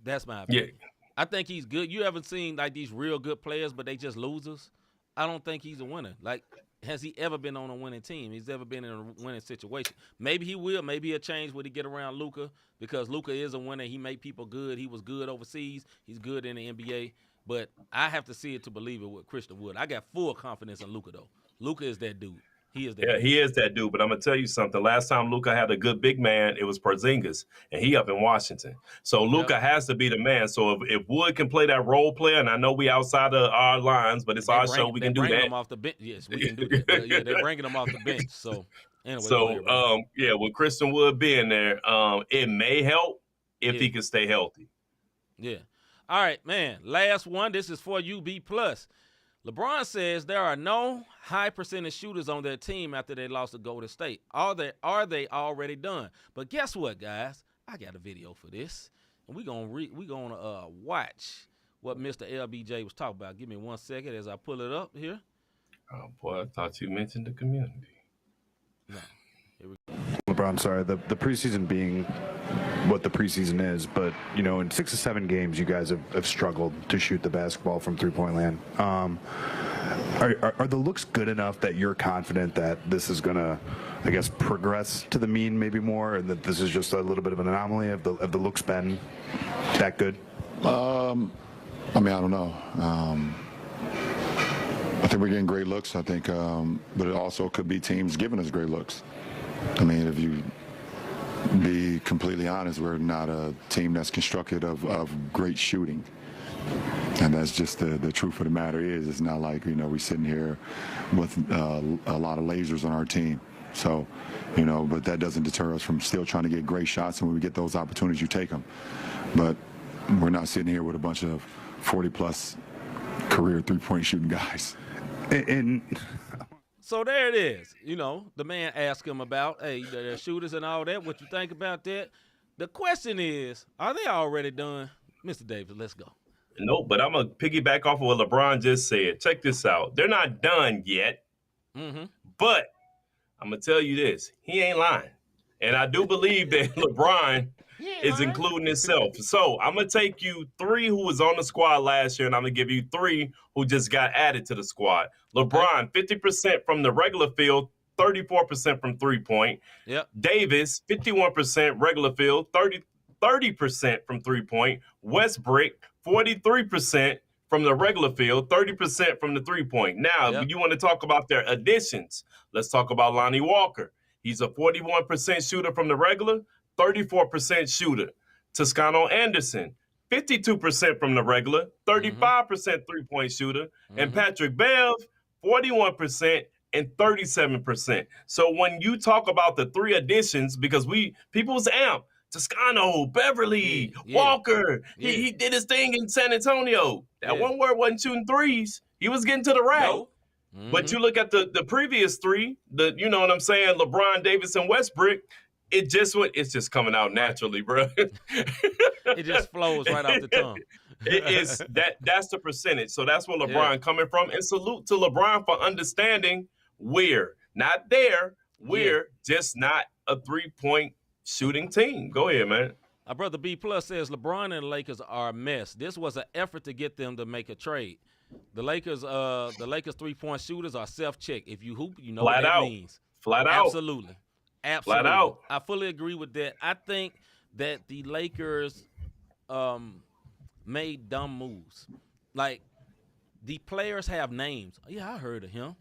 That's my opinion. Yeah. I think he's good. You haven't seen like these real good players, but they just losers. I don't think he's a winner. Like, has he ever been on a winning team? He's ever been in a winning situation. Maybe he will. Maybe he'll change when he get around Luka, because Luka is a winner. He made people good. He was good overseas. He's good in the NBA. But I have to see it to believe it with Christian Wood. I got full confidence in Luka, though. Luka is that dude. He is that dude. He is that dude. But I'm going to tell you something. Last time Luka had a good big man, it was Porzingis, and he up in Washington. So Luka has to be the man. So if Wood can play that role player, and I know we outside of our lines, but it's our show, we can do that. They're bringing him off the bench. Yes, we can do that. But yeah, they're bringing him off the bench. So, anyway. So, with Christian Wood being there, it may help if he can stay healthy. Yeah. All right, man. Last one. This is for you, B+. LeBron says there are no high percentage shooters on their team after they lost to Golden State. Are they already done? But guess what, guys? I got a video for this, and we're gonna watch what Mr. LBJ was talking about. Give me 1 second as I pull it up here. Oh boy, I thought you mentioned the community. No. Here we go. LeBron, sorry, the preseason being what the preseason is, but in 6 or 7 games, you guys have struggled to shoot the basketball from three-point land. Are the looks good enough that you're confident that this is gonna, I guess, progress to the mean maybe more, and that this is just a little bit of an anomaly? Have the looks been that good? I don't know. I think we're getting great looks. I think, but it also could be teams giving us great looks. I mean, if you be completely honest, we're not a team that's constructed of great shooting. And that's just the truth of the matter is. It's not like, we're sitting here with a lot of lasers on our team. So, but that doesn't deter us from still trying to get great shots. And when we get those opportunities, you take them. But we're not sitting here with a bunch of 40-plus career three-point shooting guys. So there it is. The man asked him about, hey, the shooters and all that. What you think about that? The question is, are they already done? Mr. Davis, let's go. Nope, but I'm going to piggyback off of what LeBron just said. Check this out. They're not done yet, but I'm going to tell you this. He ain't lying. And I do believe that LeBron is including himself. So I'm going to take you 3 who was on the squad last year, and I'm going to give you 3 who just got added to the squad. LeBron, 50% from the regular field, 34% from three-point. Yep. Davis, 51% regular field, 30% from three-point. Westbrook, 43% from the regular field, 30% from the three-point. Now, when you want to talk about their additions, let's talk about Lonnie Walker. He's a 41% shooter from the regular, 34% shooter. Toscano Anderson, 52% from the regular, 35% three-point shooter. And Patrick Bev, 41% and 37%. So when you talk about the 3 additions, because people's amped, Toscano, Beverly, Walker, he did his thing in San Antonio. That one word wasn't shooting threes. He was getting to the rack. No. But you look at the previous 3, you know what I'm saying, LeBron, Davis, and Westbrook, it's just coming out naturally, bro. It just flows right off the tongue. That's the percentage. So that's where LeBron coming from. And salute to LeBron for understanding we're not there. We're just not a three-point shooting team. Go ahead, man. Our brother B+ says LeBron and the Lakers are a mess. This was an effort to get them to make a trade. The Lakers 3-point shooters are self-check. If you hoop, you know what that means. Flat out. Absolutely. Flat out. I fully agree with that. I think that the Lakers made dumb moves. Like, the players have names. Yeah, I heard of him.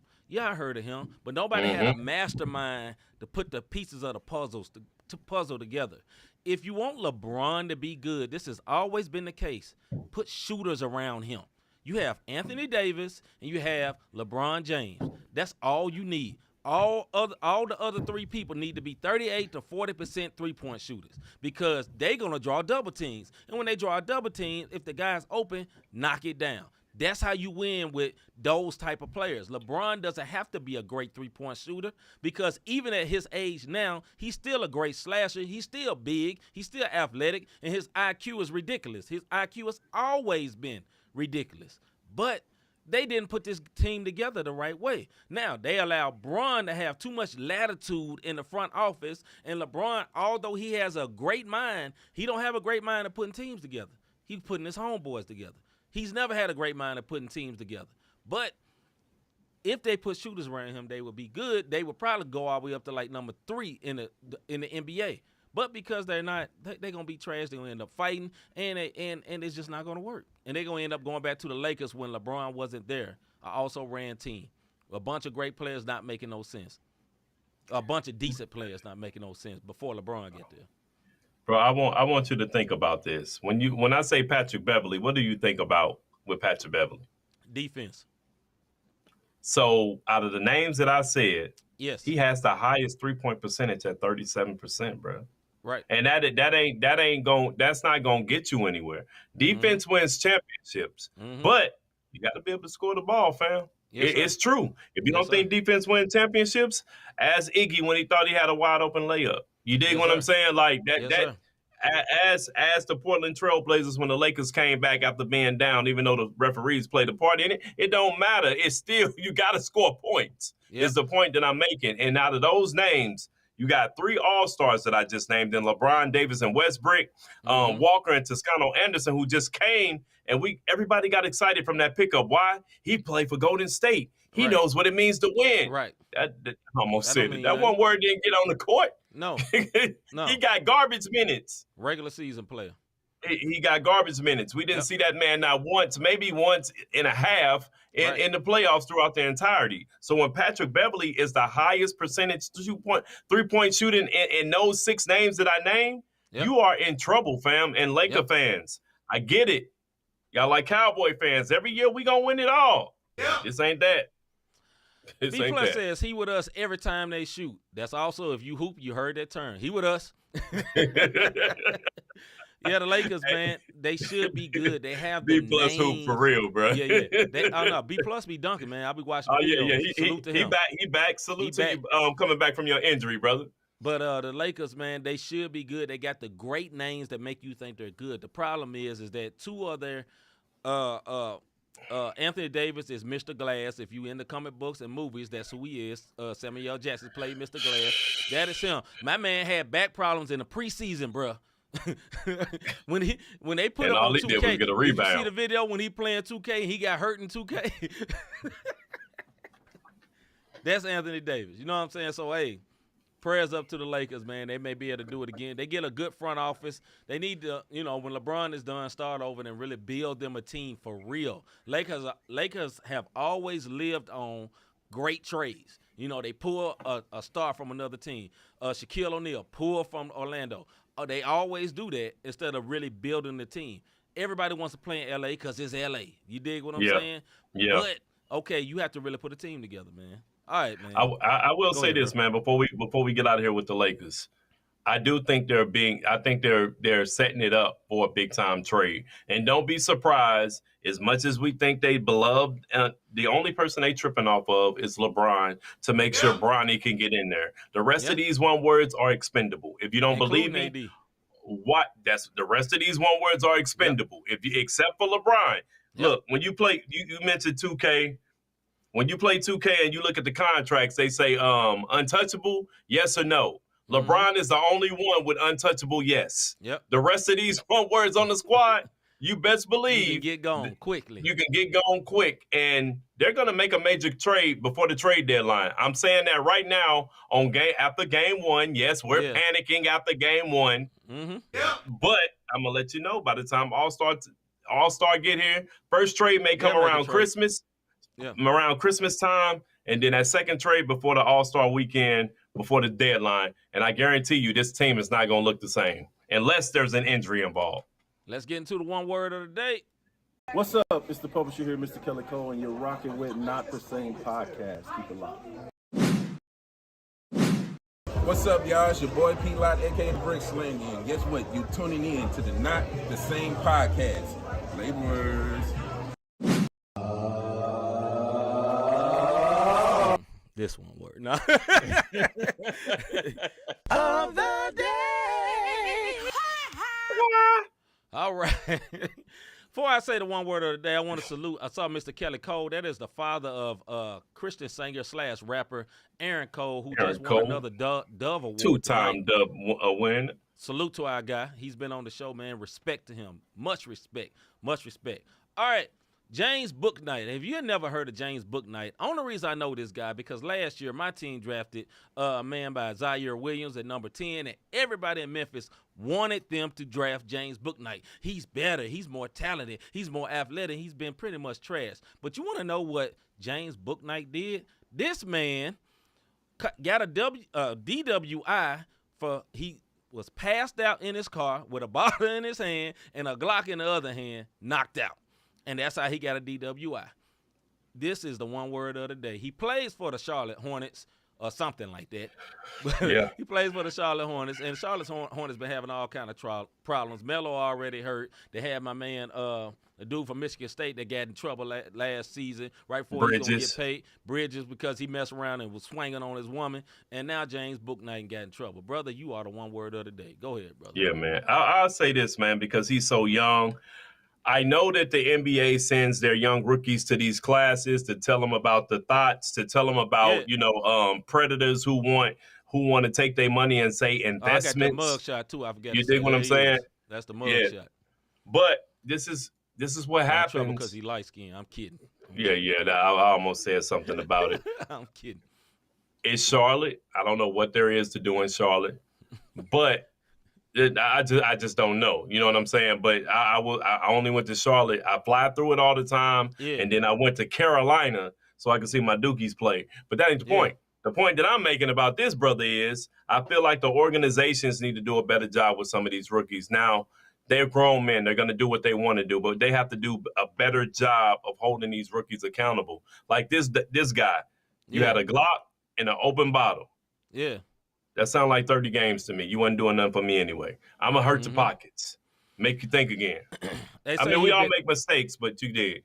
But nobody had a mastermind to put the pieces of the puzzle together. if you want LeBron to be good, this has always been the case. Put shooters around him. You have Anthony Davis and you have LeBron James. That's all you need. All the other three people need to be 38 to 40% three-point shooters because they're going to draw double teams. And when they draw a double team, if the guy's open, knock it down. That's how you win with those type of players. LeBron doesn't have to be a great three-point shooter because even at his age now, he's still a great slasher. He's still big. He's still athletic, and his IQ is ridiculous. His IQ has always been ridiculous. But they didn't put this team together the right way. Now, they allow Bron to have too much latitude in the front office, and LeBron, although he has a great mind, he don't have a great mind of putting teams together. He's putting his homeboys together. He's never had a great mind of putting teams together. But if they put shooters around him, they would be good. They would probably go all the way up to like number 3 in the NBA. But because they're not, they're going to be trash. They're going to end up fighting, and it's just not going to work. And they're going to end up going back to the Lakers when LeBron wasn't there. I also ran team. A bunch of great players not making no sense. A bunch of decent players not making no sense before LeBron get there. Bro, I want you to think about this. When I say Patrick Beverley, what do you think about with Patrick Beverley? Defense. So out of the names that I said, yes, he has the highest 3-point percentage at 37%, bro. Right. And that's not gonna get you anywhere. Defense wins championships, but you got to be able to score the ball, fam. Yes, it's true. If you don't think defense wins championships, ask Iggy when he thought he had a wide open layup. You dig what I'm saying? Like that. As the Portland Trailblazers when the Lakers came back after being down, even though the referees played a part in it, it don't matter. It's still you got to score points. Yep. Is the point that I'm making. And out of those names, you got 3 All-Stars that I just named in LeBron, Davis, and Westbrook, Walker and Toscano Anderson, who just came, and everybody got excited from that pickup. Why? He played for Golden State. He knows what it means to win. Right. I almost said it. That one word didn't get on the court. No. No. He got garbage minutes. Regular season player. He got garbage minutes. We didn't see that man not once, maybe once and a half in the playoffs throughout the entirety. So when Patrick Beverley is the highest percentage 3-point shooting in those 6 names that I named, you are in trouble, fam. And Laker fans, I get it. Y'all like Cowboy fans. Every year we gonna win it all. This ain't that. B Plus says he with us every time they shoot. That's also if you hoop, you heard that term. He with us. Yeah, the Lakers, man, they should be good. They have the B Plus hoop for real, bro. Yeah. No, B Plus be dunking, man. I'll be watching. Salute to him. He back. Salute to you coming back from your injury, brother. But the Lakers, man, they should be good. They got the great names that make you think they're good. The problem is that 2 of their Anthony Davis is Mr. Glass. If you in the comic books and movies, that's who he is. Samuel L. Jackson played Mr. Glass. That is him. My man had back problems in the preseason, bro. when they put him on 2K, did was get a rebound. Did you see the video when he playing 2K and he got hurt in 2K? That's Anthony Davis. You know what I'm saying? So, hey, prayers up to the Lakers, man. They may be able to do it again. They get a good front office. They need to, when LeBron is done, start over and really build them a team for real. Lakers have always lived on great trades. They pull a star from another team. Shaquille O'Neal, pull from Orlando. They always do that instead of really building the team. Everybody wants to play in L.A. because it's L.A. You dig what I'm saying? Yeah. But, okay, you have to really put a team together, man. All right, man. I will say this, man, before we get out of here with the Lakers. I do think they're setting it up for a big time trade. And don't be surprised, as much as we think they beloved, the only person they tripping off of is LeBron to make sure Bronny can get in there. The rest of these one words are expendable. If you don't believe me, the rest of these one words are expendable. Except for LeBron. Look, when you play, you mentioned 2K. When you play 2K and you look at the contracts, they say untouchable, yes or no. LeBron is the only one with untouchable yes. Yep. The rest of these one words on the squad, you best believe you can get gone quickly. You can get gone quick, and they're going to make a major trade before the trade deadline. I'm saying that right now after game 1. Yes, we're panicking after game 1. But I'm going to let you know by the time All-Star get here, first trade may come around Christmas. Around Christmas time, and then that second trade before the All-Star weekend, before the deadline. And I guarantee you this team is not going to look the same. unless there's an injury involved. Let's get into the one word of the day. What's up? It's the publisher here, Mr. Kelly Cole, and you're rocking with Not the Same Podcast. Keep it locked. What's up, y'all? It's your boy P. Lot, aka the Brick Sling, and guess what? You're tuning in to the Not the Same Podcast. Laborers. This one word. No. Of the day. All right. Before I say the one word of the day, I want to salute. I saw Mr. Kelly Cole. That is the father of Christian singer / rapper Aaron Cole, who Aaron just Cole. won another Dove Award. 2-time Dove win. Salute to our guy. He's been on the show, man. Respect to him. Much respect. Much respect. All right. James Bouknight. Have you never heard of James Bouknight? Only reason I know this guy because last year my team drafted a man by Zaire Williams at number 10, and everybody in Memphis wanted them to draft James Bouknight. He's better. He's more talented. He's more athletic. He's been pretty much trash. But you want to know what James Bouknight did? This man got a DWI for he was passed out in his car with a bottle in his hand and a Glock in the other hand, knocked out. And that's how he got a DWI. This is the one word of the day. He plays for the Charlotte Hornets or something like that. Yeah. He plays for the Charlotte Hornets, and Charlotte Hornets been having all kind of problems. Melo already hurt. They had my man, a dude from Michigan State that got in trouble last season right before he was going to get paid. Bridges, because he messed around and was swinging on his woman. And now James Bouknight got in trouble. Brother, you are the one word of the day. Go ahead, brother. Yeah, man. I'll say this, man, because he's so young. I know that the NBA sends their young rookies to these classes to tell them about the thoughts, to tell them about, predators who want to take their money and say investments. I got the mug shot too. I forgot. You dig what I'm saying? That's the mug shot. But this is what happens because he light skinned. I'm kidding. I almost said something about it. I'm kidding. It's Charlotte. I don't know what there is to do in Charlotte, but I just don't know. You know what I'm saying? But I only went to Charlotte. I fly through it all the time, and then I went to Carolina so I could see my Dookies play. But that ain't the point. The point that I'm making about this, brother, is I feel like the organizations need to do a better job with some of these rookies. Now, they're grown men. They're going to do what they want to do, but they have to do a better job of holding these rookies accountable. Like this guy, you had a Glock and an open bottle. Yeah. That sounds like 30 games to me. You wasn't doing nothing for me anyway. I'm going to hurt your pockets. Make you think again. We all make mistakes, but you did.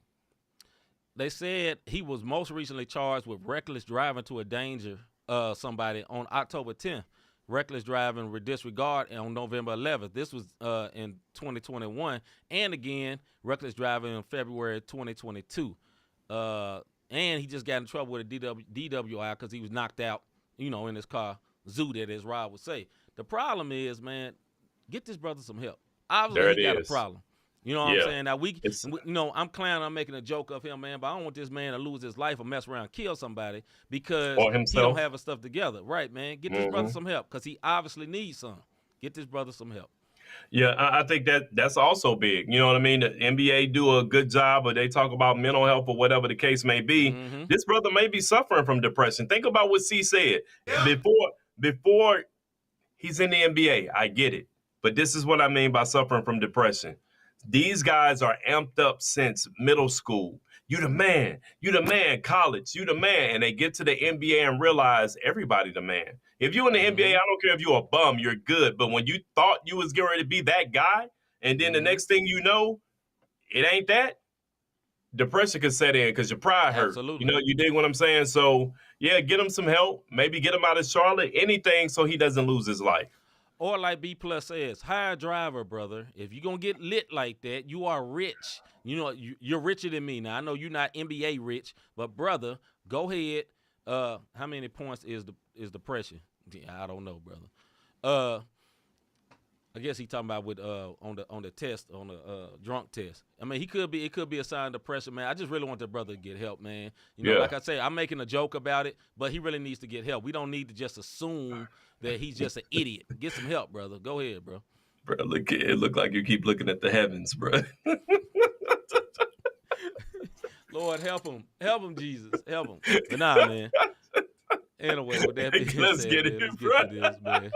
They said he was most recently charged with reckless driving to endanger somebody on October 10th. Reckless driving with disregard on November 11th. This was in 2021. And again, reckless driving in February 2022. And he just got in trouble with a DWI because he was knocked out, in his car. Zooted, as Rob would say. The problem is, man, get this brother some help. Obviously, he got a problem. You know what I'm saying? Now, I'm clowning, I'm making a joke of him, man, but I don't want this man to lose his life or mess around and kill somebody because he don't have his stuff together. Right, man? Get this brother some help because he obviously needs some. Get this brother some help. Yeah, I think that's also big. You know what I mean? The NBA do a good job, but they talk about mental health or whatever the case may be. This brother may be suffering from depression. Think about what C said. Before he's in the NBA, I get it. But this is what I mean by suffering from depression. These guys are amped up since middle school. You the man, college, you the man. And they get to the NBA and realize everybody the man. If you're in the NBA, I don't care if you're a bum, you're good. But when you thought you was getting ready to be that guy, and then the next thing you know, it ain't that, depression could set in because your pride hurt. Absolutely. You dig what I'm saying? So, yeah, get him some help. Maybe get him out of Charlotte, anything so he doesn't lose his life. Or like B Plus says, hire a driver, brother. If you're going to get lit like that, you are rich. You're richer than me. Now, I know you're not NBA rich, but, brother, go ahead. How many points is depression? Yeah, I don't know, brother. I guess he talking about with on the test, on the drunk test. I mean, it could be a sign of depression, man. I just really want the brother to get help, man. Like I say, I'm making a joke about it, but he really needs to get help. We don't need to just assume that he's just an idiot. Get some help, brother. Go ahead, bro. Bro, it look like you keep looking at the heavens, bro. Lord, help him. Help him, Jesus. Help him. But nah, man. Anyway, with that being let's said, get man, it, let's bro. get to this, man.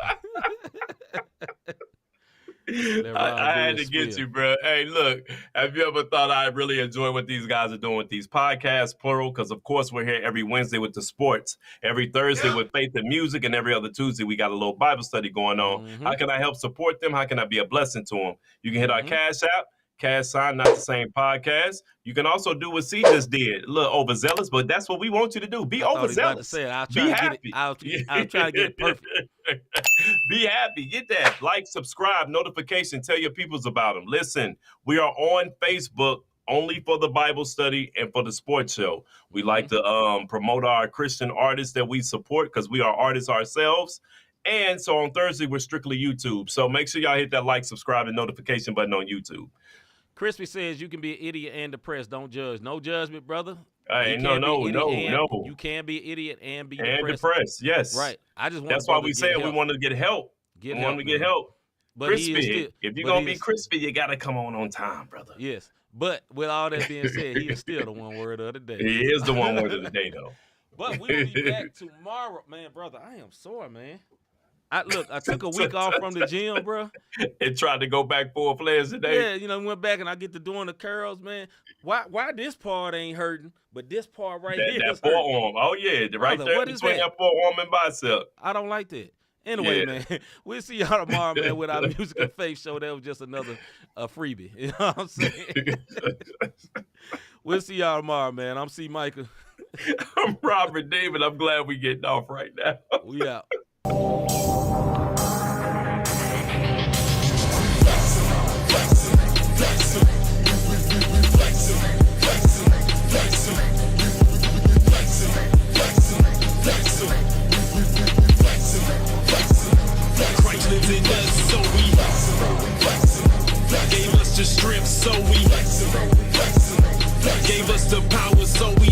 I had to get you, bro. Hey, look, have you ever thought I really enjoy what these guys are doing with these podcasts, plural? Because, of course, we're here every Wednesday with the sports, every Thursday with faith and music, and every other Tuesday we got a little Bible study going on. How can I help support them? How can I be a blessing to them? You can hit our Cash App. #, not the same podcast. You can also do what C just did. A little overzealous, but that's what we want you to do. Be overzealous. Be happy. I'll try to get it perfect. Be happy. Get that. Like, subscribe, notification. Tell your peoples about them. Listen, we are on Facebook only for the Bible study and for the sports show. We like to promote our Christian artists that we support because we are artists ourselves. And so on Thursday, we're strictly YouTube. So make sure y'all hit that like, subscribe, and notification button on YouTube. Crispy says you can be an idiot and depressed. Don't judge. No judgment, brother. Hey, no. You can be an idiot and be depressed. Yes. Right. I just want That's why we said we wanted to get help. We want to get help. But Crispy, if you're going to be crispy, you got to come on time, brother. Yes. But with all that being said, he is still the one word of the day. He is the one word of the day, though. But we'll be back tomorrow. Man, brother, I am sore, man. I took a week off from the gym, bro. And tried to go back full-fledged today. Yeah, went back and I get to doing the curls, man. Why this part ain't hurting, but this part right here is hurting? Forearm. Oh, yeah. Right there between that forearm and bicep. I don't like that. Anyway, man, we'll see y'all tomorrow, man, with our Music and Faith show. That was just another freebie. You know what I'm saying? We'll see y'all tomorrow, man. I'm C. Micah. I'm Robert David. I'm glad we getting off right now. We out. Christ lives in us, so we gave us the strength, so we gave us the power, so we